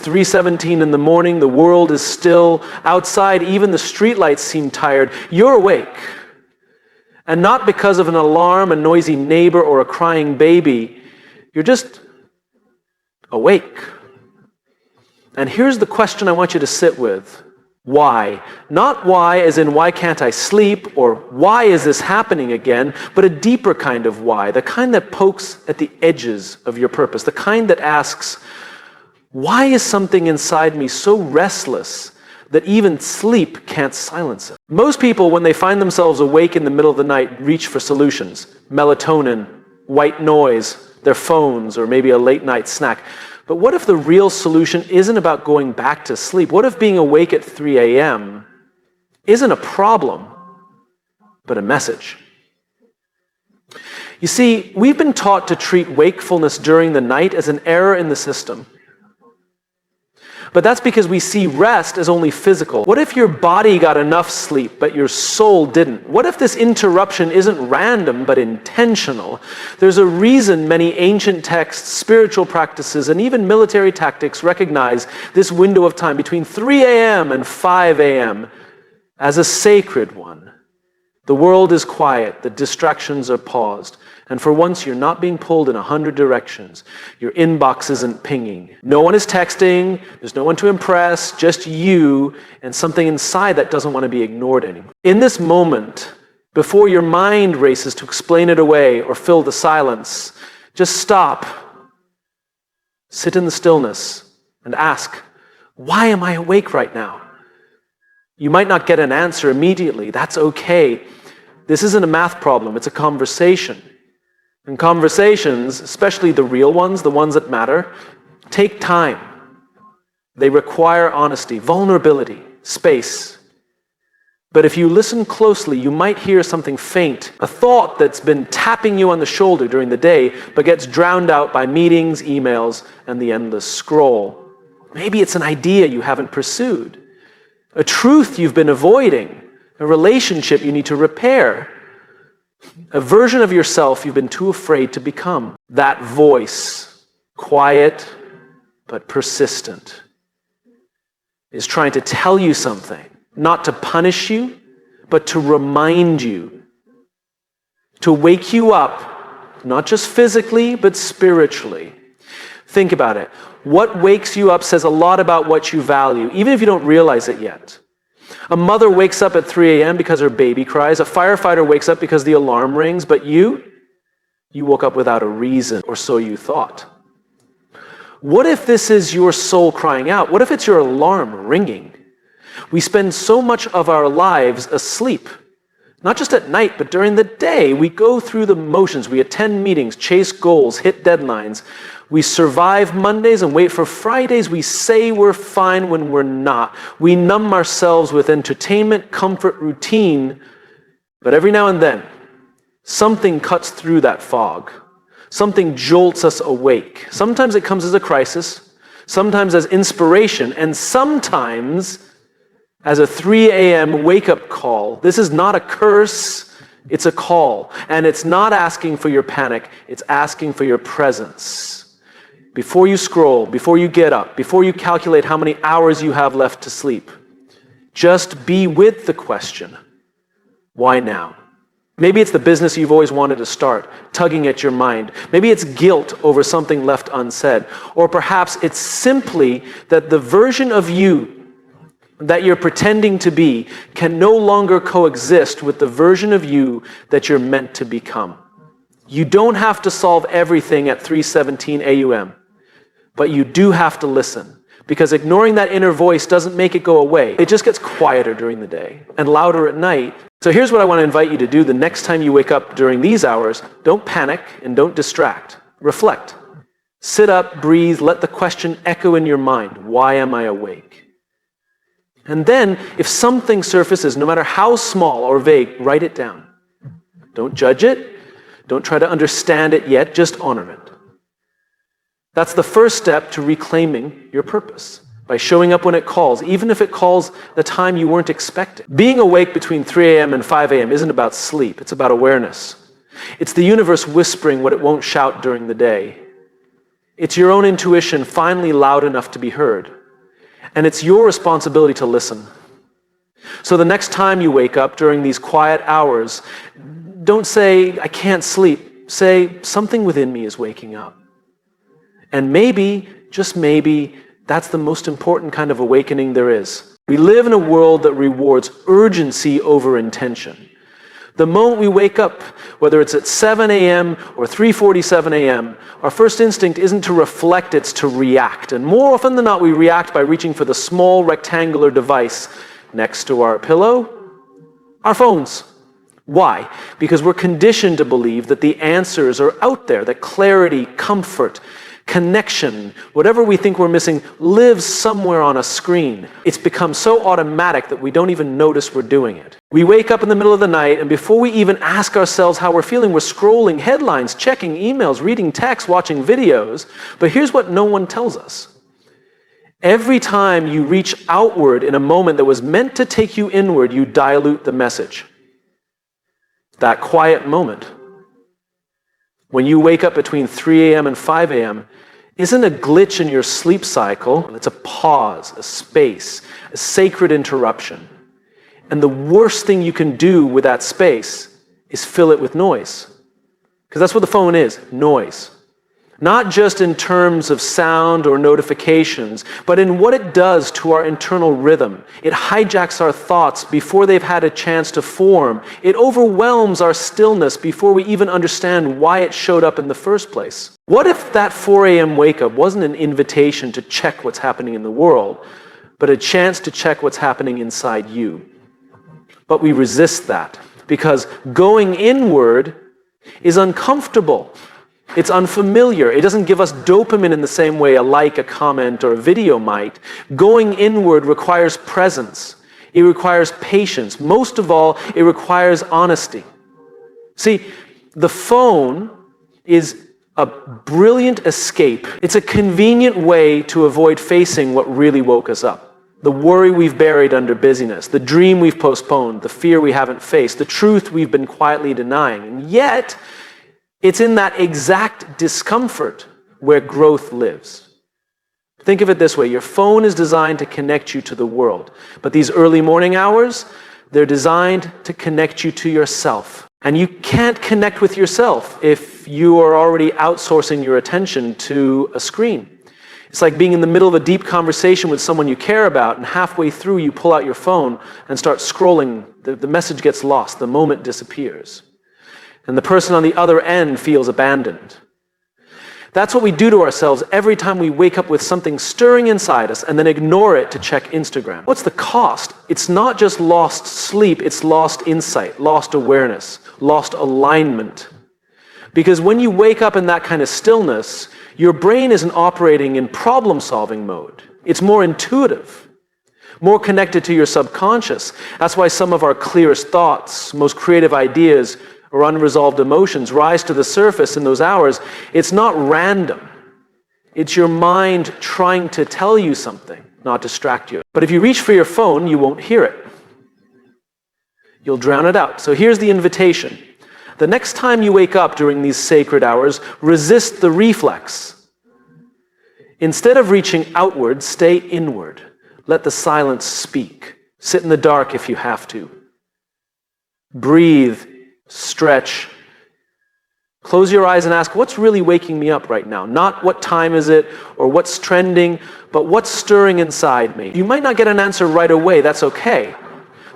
3:17 in the morning, the world is still. Outside, even the streetlights seem tired. You're awake. And not because of an alarm, a noisy neighbor, or a crying baby. You're just awake. And here's the question I want you to sit with. Why? Not why as in why can't I sleep, or why is this happening again, but a deeper kind of why, the kind that pokes at the edges of your purpose, the kind that asks, why is something inside me so restless that even sleep can't silence it? Most people, when they find themselves awake in the middle of the night, reach for solutions. Melatonin, white noise, their phones, or maybe a late night snack. But what if the real solution isn't about going back to sleep? What if being awake at 3 a.m. isn't a problem, but a message? You see, we've been taught to treat wakefulness during the night as an error in the system. But that's because we see rest as only physical. What if your body got enough sleep, but your soul didn't? What if this interruption isn't random, but intentional? There's a reason many ancient texts, spiritual practices, and even military tactics recognize this window of time between 3 a.m. and 5 a.m. as a sacred one. The world is quiet, the distractions are paused, and for once you're not being pulled in 100 directions. Your inbox isn't pinging. No one is texting, there's no one to impress, just you and something inside that doesn't want to be ignored anymore. In this moment, before your mind races to explain it away or fill the silence, just stop, sit in the stillness, and ask, why am I awake right now? You might not get an answer immediately. That's okay. This isn't a math problem, it's a conversation. And conversations, especially the real ones, the ones that matter, take time. They require honesty, vulnerability, space. But if you listen closely, you might hear something faint, a thought that's been tapping you on the shoulder during the day, but gets drowned out by meetings, emails, and the endless scroll. Maybe it's an idea you haven't pursued, a truth you've been avoiding, a relationship you need to repair, a version of yourself you've been too afraid to become. That voice, quiet but persistent, is trying to tell you something, not to punish you, but to remind you, to wake you up, not just physically, but spiritually. Think about it. What wakes you up says a lot about what you value, even if you don't realize it yet. A mother wakes up at 3 a.m. because her baby cries. A firefighter wakes up because the alarm rings. But you woke up without a reason, or so you thought. What if this is your soul crying out? What if it's your alarm ringing? We spend so much of our lives asleep. Not just at night, but during the day. We go through the motions. We attend meetings, chase goals, hit deadlines. We survive Mondays and wait for Fridays. We say we're fine when we're not. We numb ourselves with entertainment, comfort, routine. But every now and then, something cuts through that fog. Something jolts us awake. Sometimes it comes as a crisis, sometimes as inspiration, and sometimes as a 3 a.m. wake-up call. This is not a curse, it's a call. And it's not asking for your panic, it's asking for your presence. Before you scroll, before you get up, before you calculate how many hours you have left to sleep, just be with the question, why now? Maybe it's the business you've always wanted to start, tugging at your mind. Maybe it's guilt over something left unsaid. Or perhaps it's simply that the version of you that you're pretending to be can no longer coexist with the version of you that you're meant to become. You don't have to solve everything at 3:17 a.m., but you do have to listen, because ignoring that inner voice doesn't make it go away. It just gets quieter during the day and louder at night. So here's what I want to invite you to do the next time you wake up during these hours. Don't panic and don't distract. Reflect. Sit up, breathe, let the question echo in your mind. Why am I awake? And then, if something surfaces, no matter how small or vague, write it down. Don't judge it. Don't try to understand it yet. Just honor it. That's the first step to reclaiming your purpose, by showing up when it calls, even if it calls the time you weren't expecting. Being awake between 3 a.m. and 5 a.m. isn't about sleep. It's about awareness. It's the universe whispering what it won't shout during the day. It's your own intuition finally loud enough to be heard. And it's your responsibility to listen. So the next time you wake up during these quiet hours, don't say, I can't sleep. Say, something within me is waking up. And maybe, just maybe, that's the most important kind of awakening there is. We live in a world that rewards urgency over intention. The moment we wake up, whether it's at 7 a.m. or 3:47 a.m., our first instinct isn't to reflect, it's to react. And more often than not, we react by reaching for the small rectangular device next to our pillow, our phones. Why? Because we're conditioned to believe that the answers are out there, that clarity, comfort, connection, whatever we think we're missing, lives somewhere on a screen. It's become so automatic that we don't even notice we're doing it. We wake up in the middle of the night, and before we even ask ourselves how we're feeling, we're scrolling headlines, checking emails, reading texts, watching videos. But here's what no one tells us. Every time you reach outward in a moment that was meant to take you inward, you dilute the message. That quiet moment, when you wake up between 3 a.m. and 5 a.m., isn't a glitch in your sleep cycle. It's a pause, a space, a sacred interruption. And the worst thing you can do with that space is fill it with noise. Because that's what the phone is, noise. Not just in terms of sound or notifications, but in what it does to our internal rhythm. It hijacks our thoughts before they've had a chance to form. It overwhelms our stillness before we even understand why it showed up in the first place. What if that 4 a.m. wake-up wasn't an invitation to check what's happening in the world, but a chance to check what's happening inside you? But we resist that, because going inward is uncomfortable. It's unfamiliar. It doesn't give us dopamine in the same way a like, a comment, or a video might. Going inward requires presence. It requires patience. Most of all, it requires honesty. See, the phone is a brilliant escape. It's a convenient way to avoid facing what really woke us up. The worry we've buried under busyness, the dream we've postponed, the fear we haven't faced, the truth we've been quietly denying. And yet, it's in that exact discomfort where growth lives. Think of it this way. Your phone is designed to connect you to the world. But these early morning hours, they're designed to connect you to yourself. And you can't connect with yourself if you are already outsourcing your attention to a screen. It's like being in the middle of a deep conversation with someone you care about, and halfway through you pull out your phone and start scrolling. The message gets lost. The moment disappears. And the person on the other end feels abandoned. That's what we do to ourselves every time we wake up with something stirring inside us and then ignore it to check Instagram. What's the cost? It's not just lost sleep, it's lost insight, lost awareness, lost alignment. Because when you wake up in that kind of stillness, your brain isn't operating in problem-solving mode. It's more intuitive, more connected to your subconscious. That's why some of our clearest thoughts, most creative ideas, or unresolved emotions rise to the surface in those hours. It's not random. It's your mind trying to tell you something, not distract you. But if you reach for your phone, you won't hear it. You'll drown it out. So here's the invitation. The next time you wake up during these sacred hours, resist the reflex. Instead of reaching outward, stay inward. Let the silence speak. Sit in the dark if you have to. Breathe. Stretch. Close your eyes and ask, what's really waking me up right now? Not what time is it or what's trending, but what's stirring inside me. You might not get an answer right away. That's okay.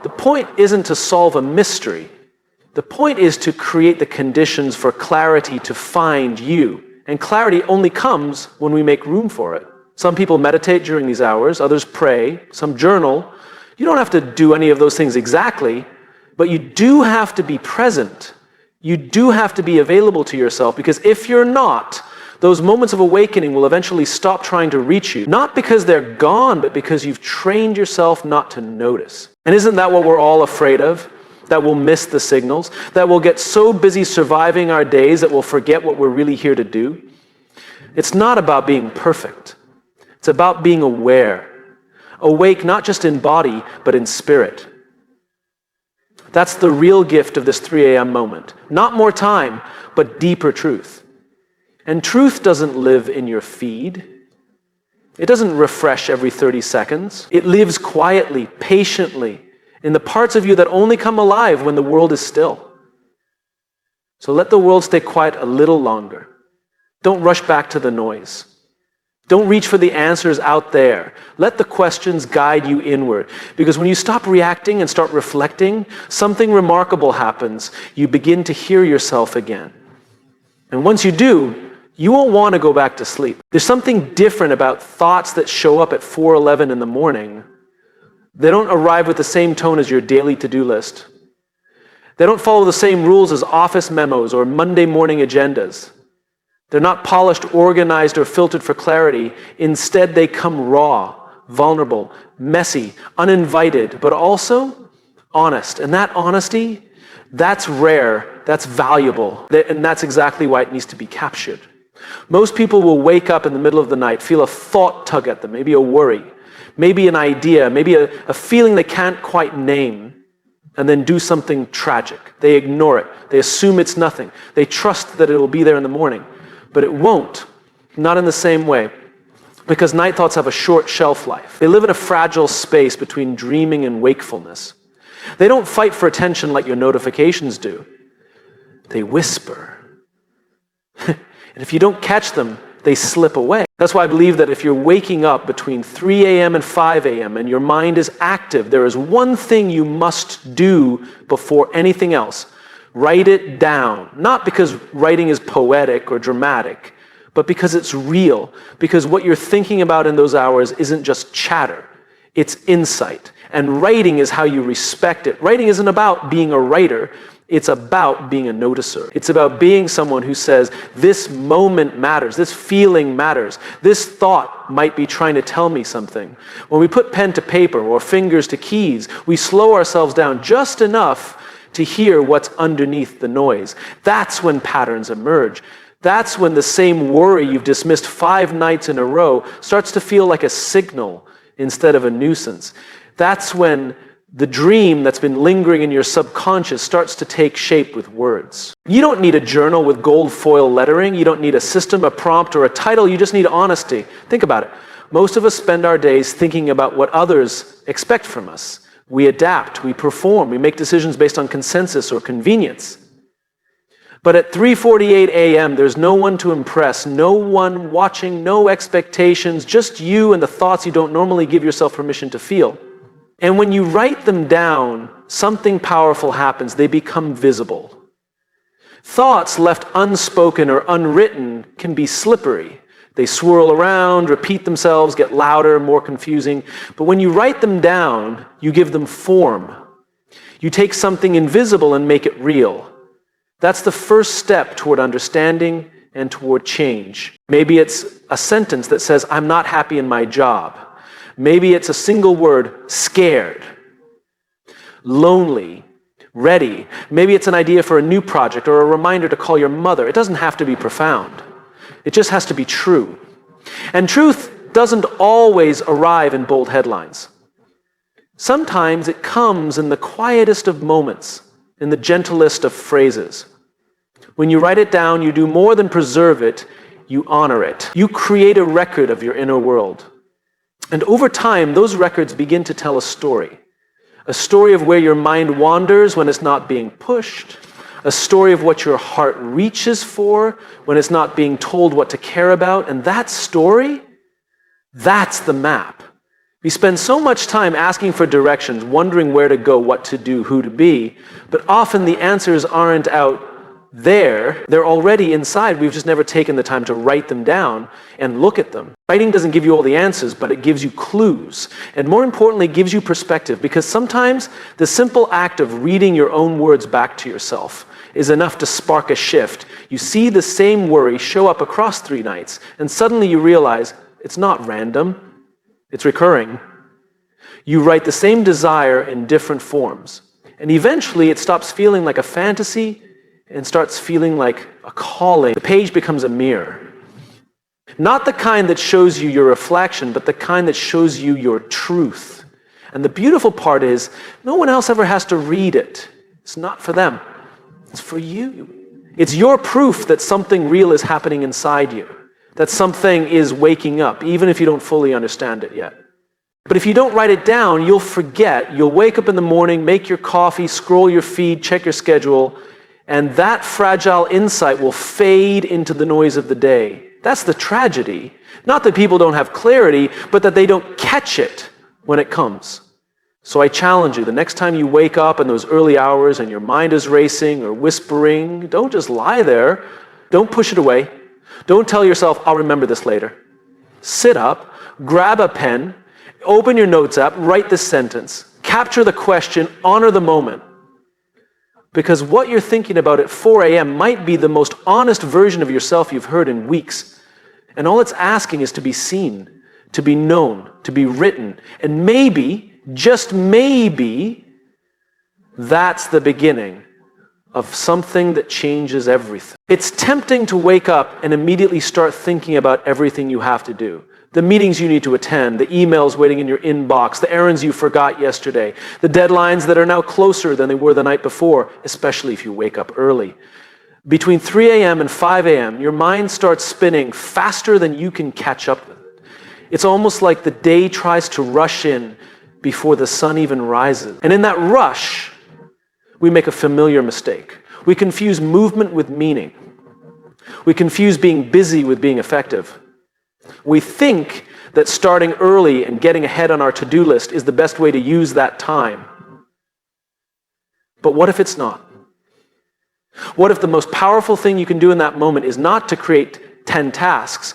The point isn't to solve a mystery. The point is to create the conditions for clarity to find you. And clarity only comes when we make room for it. Some people meditate during these hours. Others pray. Some journal. You don't have to do any of those things exactly. But you do have to be present. You do have to be available to yourself, because if you're not, those moments of awakening will eventually stop trying to reach you. Not because they're gone, but because you've trained yourself not to notice. And isn't that what we're all afraid of? That we'll miss the signals? That we'll get so busy surviving our days that we'll forget what we're really here to do? It's not about being perfect. It's about being aware. Awake not just in body, but in spirit. That's the real gift of this 3 a.m. moment. Not more time, but deeper truth. And truth doesn't live in your feed. It doesn't refresh every 30 seconds. It lives quietly, patiently, in the parts of you that only come alive when the world is still. So let the world stay quiet a little longer. Don't rush back to the noise. Don't reach for the answers out there. Let the questions guide you inward. Because when you stop reacting and start reflecting, something remarkable happens. You begin to hear yourself again. And once you do, you won't want to go back to sleep. There's something different about thoughts that show up at 4:11 in the morning. They don't arrive with the same tone as your daily to-do list. They don't follow the same rules as office memos or Monday morning agendas. They're not polished, organized, or filtered for clarity. Instead, they come raw, vulnerable, messy, uninvited, but also honest. And that honesty, that's rare, that's valuable, and that's exactly why it needs to be captured. Most people will wake up in the middle of the night, feel a thought tug at them, maybe a worry, maybe an idea, maybe a feeling they can't quite name, and then do something tragic. They ignore it. They assume it's nothing. They trust that it will be there in the morning. But it won't, not in the same way, because night thoughts have a short shelf life. They live in a fragile space between dreaming and wakefulness. They don't fight for attention like your notifications do. They whisper. And if you don't catch them, they slip away. That's why I believe that if you're waking up between 3 a.m. and 5 a.m. and your mind is active, there is one thing you must do before anything else. Write it down. Not because writing is poetic or dramatic, but because it's real. Because what you're thinking about in those hours isn't just chatter. It's insight. And writing is how you respect it. Writing isn't about being a writer. It's about being a noticer. It's about being someone who says, this moment matters, this feeling matters, this thought might be trying to tell me something. When we put pen to paper or fingers to keys, we slow ourselves down just enough to hear what's underneath the noise. That's when patterns emerge. That's when the same worry you've dismissed 5 nights in a row starts to feel like a signal instead of a nuisance. That's when the dream that's been lingering in your subconscious starts to take shape with words. You don't need a journal with gold foil lettering. You don't need a system, a prompt, or a title. You just need honesty. Think about it. Most of us spend our days thinking about what others expect from us. We adapt, we perform, we make decisions based on consensus or convenience. But at 3:48 a.m., there's no one to impress, no one watching, no expectations, just you and the thoughts you don't normally give yourself permission to feel. And when you write them down, something powerful happens. They become visible. Thoughts left unspoken or unwritten can be slippery. They swirl around, repeat themselves, get louder, more confusing. But when you write them down, you give them form. You take something invisible and make it real. That's the first step toward understanding and toward change. Maybe it's a sentence that says, I'm not happy in my job. Maybe it's a single word, scared, lonely, ready. Maybe it's an idea for a new project or a reminder to call your mother. It doesn't have to be profound. It just has to be true. And truth doesn't always arrive in bold headlines. Sometimes it comes in the quietest of moments, in the gentlest of phrases. When you write it down, you do more than preserve it, you honor it. You create a record of your inner world. And over time, those records begin to tell a story of where your mind wanders when it's not being pushed, a story of what your heart reaches for when it's not being told what to care about. And that story, that's the map. We spend so much time asking for directions, wondering where to go, what to do, who to be, but often the answers aren't out there. They're already inside. We've just never taken the time to write them down and look at them. Writing doesn't give you all the answers, but it gives you clues. And more importantly, it gives you perspective, because sometimes the simple act of reading your own words back to yourself is enough to spark a shift. You see the same worry show up across 3 nights, and suddenly you realize it's not random, it's recurring. You write the same desire in different forms, and eventually it stops feeling like a fantasy and starts feeling like a calling. The page becomes a mirror. Not the kind that shows you your reflection, but the kind that shows you your truth. And the beautiful part is, no one else ever has to read it. It's not for them. It's for you. It's your proof that something real is happening inside you. that something is waking up, even if you don't fully understand it yet. But if you don't write it down, you'll forget. You'll wake up in the morning, make your coffee, scroll your feed, check your schedule, and that fragile insight will fade into the noise of the day. That's the tragedy. Not that people don't have clarity, but that they don't catch it when it comes. So I challenge you, the next time you wake up in those early hours and your mind is racing or whispering, don't just lie there. Don't push it away. Don't tell yourself, I'll remember this later. Sit up, grab a pen, open your notes app, write this sentence, capture the question, honor the moment. Because what you're thinking about at 4 a.m. might be the most honest version of yourself you've heard in weeks. And all it's asking is to be seen, to be known, to be written. And maybe, just maybe, that's the beginning of something that changes everything. It's tempting to wake up and immediately start thinking about everything you have to do. The meetings you need to attend, the emails waiting in your inbox, the errands you forgot yesterday, the deadlines that are now closer than they were the night before, especially if you wake up early. Between 3 a.m. and 5 a.m., your mind starts spinning faster than you can catch up with it. It's almost like the day tries to rush in before the sun even rises. And in that rush, we make a familiar mistake. We confuse movement with meaning. We confuse being busy with being effective. We think that starting early and getting ahead on our to-do list is the best way to use that time. But what if it's not? What if the most powerful thing you can do in that moment is not to create 10 tasks,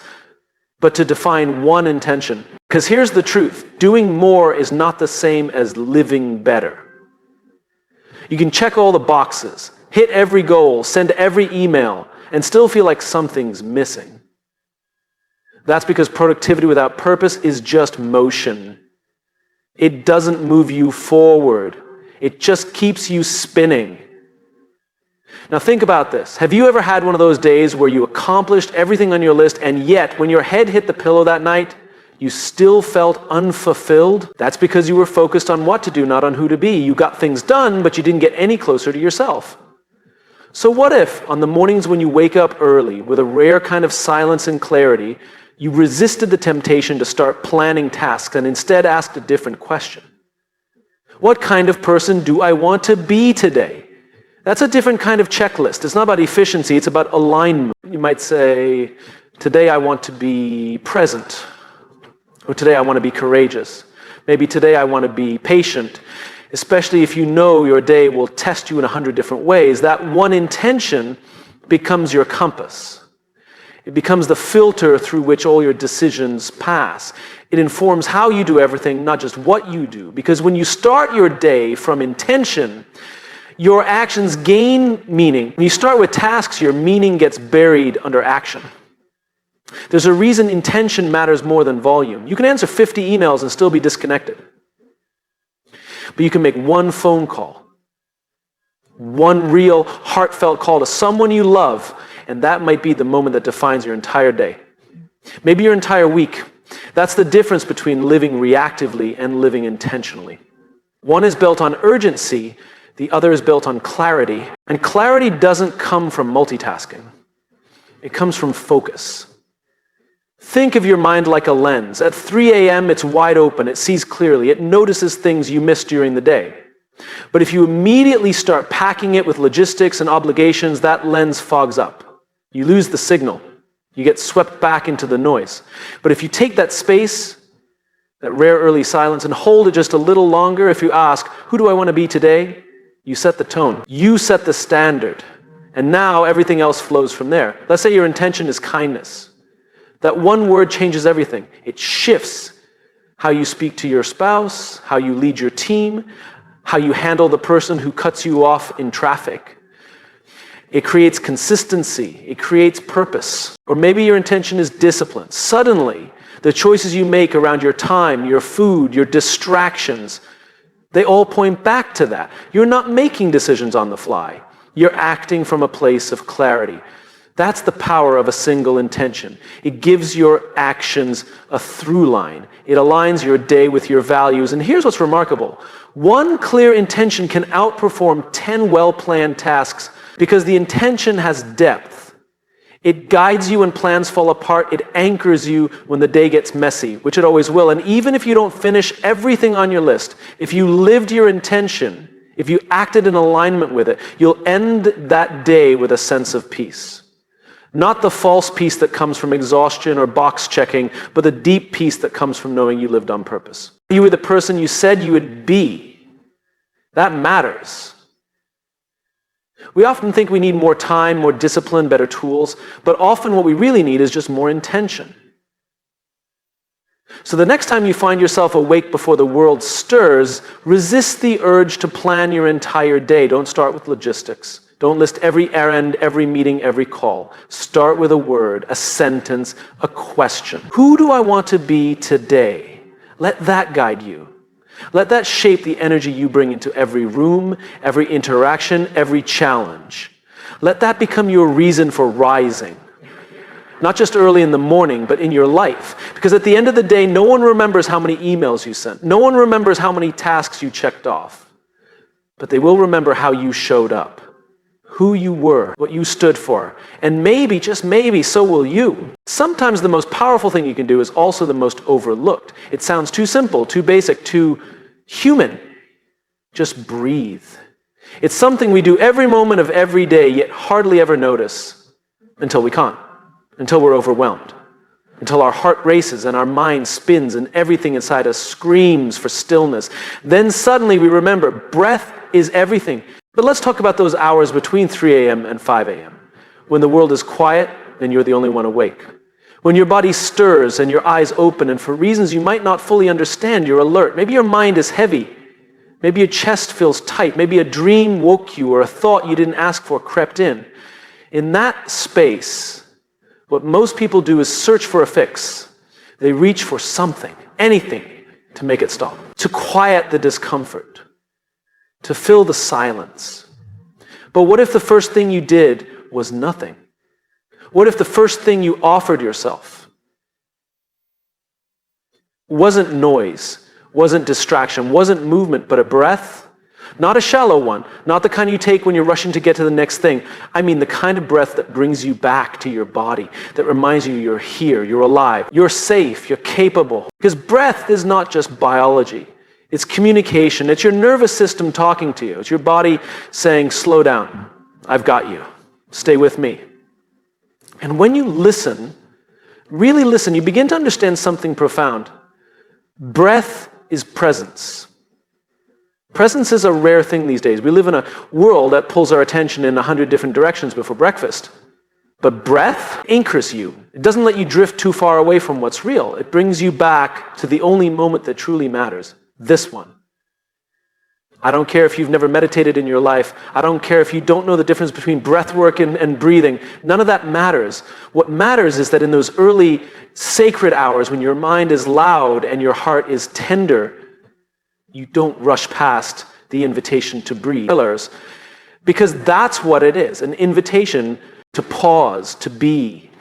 but to define one intention? Because here's the truth. Doing more is not the same as living better. You can check all the boxes, hit every goal, send every email, and still feel like something's missing. That's because productivity without purpose is just motion. It doesn't move you forward. It just keeps you spinning. Now think about this. Have you ever had one of those days where you accomplished everything on your list, and yet when your head hit the pillow that night, you still felt unfulfilled? That's because you were focused on what to do, not on who to be. You got things done, but you didn't get any closer to yourself. So what if, on the mornings when you wake up early, with a rare kind of silence and clarity, you resisted the temptation to start planning tasks and instead asked a different question? What kind of person do I want to be today? That's a different kind of checklist. It's not about efficiency, it's about alignment. You might say, today I want to be present. Or today I want to be courageous. Maybe today I want to be patient. Especially if you know your day will test you in 100 different ways. That one intention becomes your compass. It becomes the filter through which all your decisions pass. It informs how you do everything, not just what you do. Because when you start your day from intention, your actions gain meaning. When you start with tasks, your meaning gets buried under action. There's a reason intention matters more than volume. You can answer 50 emails and still be disconnected. But you can make one phone call, one real heartfelt call to someone you love, and that might be the moment that defines your entire day. Maybe your entire week. That's the difference between living reactively and living intentionally. One is built on urgency, the other is built on clarity. And clarity doesn't come from multitasking. It comes from focus. Think of your mind like a lens. At 3 a.m., it's wide open. It sees clearly. It notices things you missed during the day. But if you immediately start packing it with logistics and obligations, that lens fogs up. You lose the signal. You get swept back into the noise. But if you take that space, that rare early silence, and hold it just a little longer, if you ask, who do I want to be today? You set the tone. You set the standard. And now everything else flows from there. Let's say your intention is kindness. That one word changes everything. It shifts how you speak to your spouse, how you lead your team, how you handle the person who cuts you off in traffic. It creates consistency. It creates purpose. Or maybe your intention is discipline. Suddenly, the choices you make around your time, your food, your distractions, they all point back to that. You're not making decisions on the fly. You're acting from a place of clarity. That's the power of a single intention. It gives your actions a through line. It aligns your day with your values. And here's what's remarkable. One clear intention can outperform 10 well-planned tasks because the intention has depth. It guides you when plans fall apart. It anchors you when the day gets messy, which it always will. And even if you don't finish everything on your list, if you lived your intention, if you acted in alignment with it, you'll end that day with a sense of peace. Not the false peace that comes from exhaustion or box checking, but the deep peace that comes from knowing you lived on purpose. You were the person you said you would be. That matters. We often think we need more time, more discipline, better tools, but often what we really need is just more intention. So the next time you find yourself awake before the world stirs, resist the urge to plan your entire day. Don't start with logistics. Don't list every errand, every meeting, every call. Start with a word, a sentence, a question. Who do I want to be today? Let that guide you. Let that shape the energy you bring into every room, every interaction, every challenge. Let that become your reason for rising. Not just early in the morning, but in your life. Because at the end of the day, no one remembers how many emails you sent. No one remembers how many tasks you checked off. But they will remember how you showed up, who you were, what you stood for. And maybe, just maybe, so will you. Sometimes the most powerful thing you can do is also the most overlooked. It sounds too simple, too basic, too human. Just breathe. It's something we do every moment of every day, yet hardly ever notice until we can't, until we're overwhelmed, until our heart races and our mind spins and everything inside us screams for stillness. Then suddenly we remember breath is everything. But let's talk about those hours between 3 a.m. and 5 a.m. When the world is quiet and you're the only one awake. When your body stirs and your eyes open and for reasons you might not fully understand, you're alert. Maybe your mind is heavy. Maybe your chest feels tight. Maybe a dream woke you or a thought you didn't ask for crept in. In that space, what most people do is search for a fix. They reach for something, anything, to make it stop. To quiet the discomfort. To fill the silence. But what if the first thing you did was nothing? What if the first thing you offered yourself wasn't noise, wasn't distraction, wasn't movement, but a breath? Not a shallow one, not the kind you take when you're rushing to get to the next thing. I mean the kind of breath that brings you back to your body, that reminds you you're here, you're alive, you're safe, you're capable. Because breath is not just biology. It's communication. It's your nervous system talking to you. It's your body saying, slow down. I've got you. Stay with me. And when you listen, really listen, you begin to understand something profound. Breath is presence. Presence is a rare thing these days. We live in a world that pulls our attention in 100 different directions before breakfast. But breath anchors you. It doesn't let you drift too far away from what's real. It brings you back to the only moment that truly matters. This one. I don't care if you've never meditated in your life. I don't care if you don't know the difference between breathwork and breathing. None of that matters. What matters is that in those early sacred hours when your mind is loud and your heart is tender, you don't rush past the invitation to breathe. Because that's what it is, an invitation to pause, to be,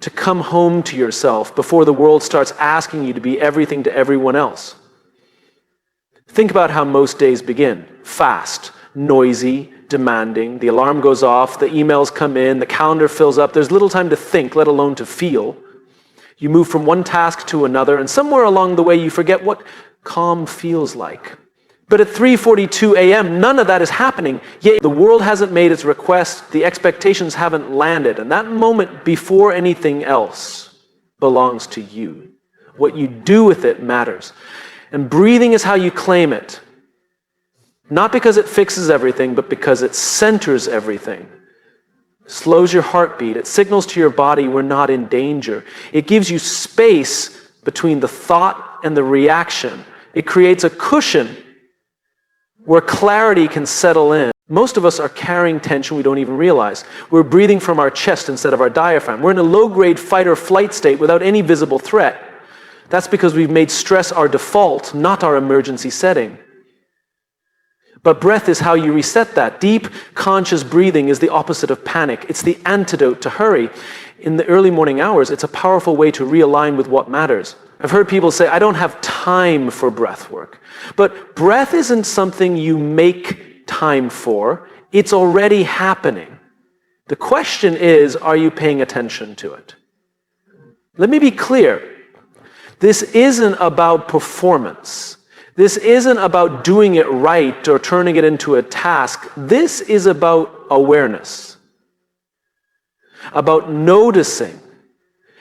to come home to yourself before the world starts asking you to be everything to everyone else. Think about how most days begin. Fast, noisy, demanding. The alarm goes off, the emails come in, the calendar fills up. There's little time to think, let alone to feel. You move from one task to another, and somewhere along the way you forget what calm feels like. But at 3:42 a.m., none of that is happening. Yet the world hasn't made its request, the expectations haven't landed, and that moment before anything else belongs to you. What you do with it matters. And breathing is how you claim it. Not because it fixes everything, but because it centers everything. Slows your heartbeat. It signals to your body we're not in danger. It gives you space between the thought and the reaction. It creates a cushion where clarity can settle in. Most of us are carrying tension we don't even realize. We're breathing from our chest instead of our diaphragm. We're in a low-grade fight or flight state without any visible threat. That's because we've made stress our default, not our emergency setting. But breath is how you reset that. Deep, conscious breathing is the opposite of panic. It's the antidote to hurry. In the early morning hours, it's a powerful way to realign with what matters. I've heard people say, I don't have time for breath work. But breath isn't something you make time for. It's already happening. The question is, are you paying attention to it? Let me be clear. This isn't about performance. This isn't about doing it right or turning it into a task. This is about awareness, about noticing,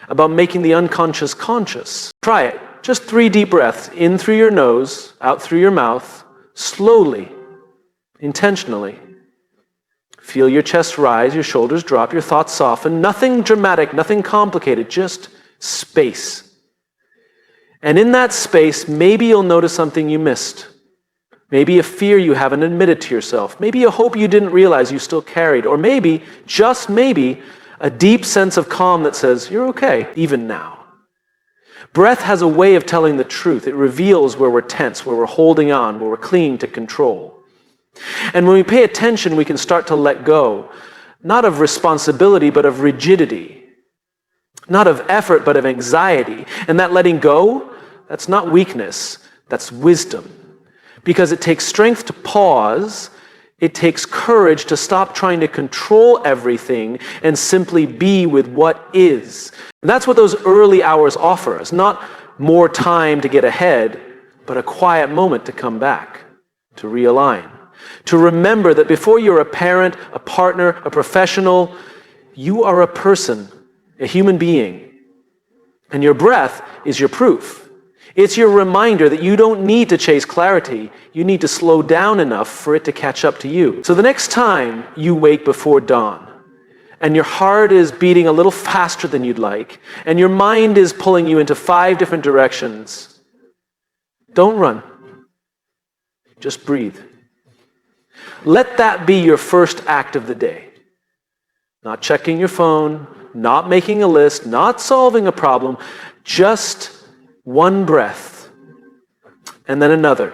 about making the unconscious conscious. Try it. Just 3 deep breaths, in through your nose, out through your mouth, slowly, intentionally. Feel your chest rise, your shoulders drop, your thoughts soften. Nothing dramatic, nothing complicated, just space. And in that space, maybe you'll notice something you missed. Maybe a fear you haven't admitted to yourself. Maybe a hope you didn't realize you still carried. Or maybe, just maybe, a deep sense of calm that says, you're okay, even now. Breath has a way of telling the truth. It reveals where we're tense, where we're holding on, where we're clinging to control. And when we pay attention, we can start to let go, not of responsibility, but of rigidity. Not of effort, but of anxiety. And that letting go, that's not weakness, that's wisdom. Because it takes strength to pause, it takes courage to stop trying to control everything and simply be with what is. And that's what those early hours offer us. Not more time to get ahead, but a quiet moment to come back, to realign. To remember that before you're a parent, a partner, a professional, you are a person, a human being. And your breath is your proof. It's your reminder that you don't need to chase clarity. You need to slow down enough for it to catch up to you. So the next time you wake before dawn, and your heart is beating a little faster than you'd like, and your mind is pulling you into 5 different directions, don't run. Just breathe. Let that be your first act of the day. Not checking your phone, not making a list, not solving a problem, just one breath, and then another,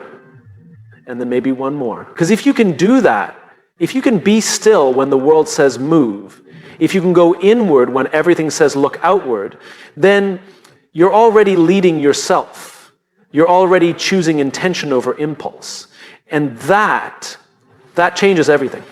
and then maybe one more. Because if you can do that, if you can be still when the world says move, if you can go inward when everything says look outward, then you're already leading yourself. You're already choosing intention over impulse. And that changes everything.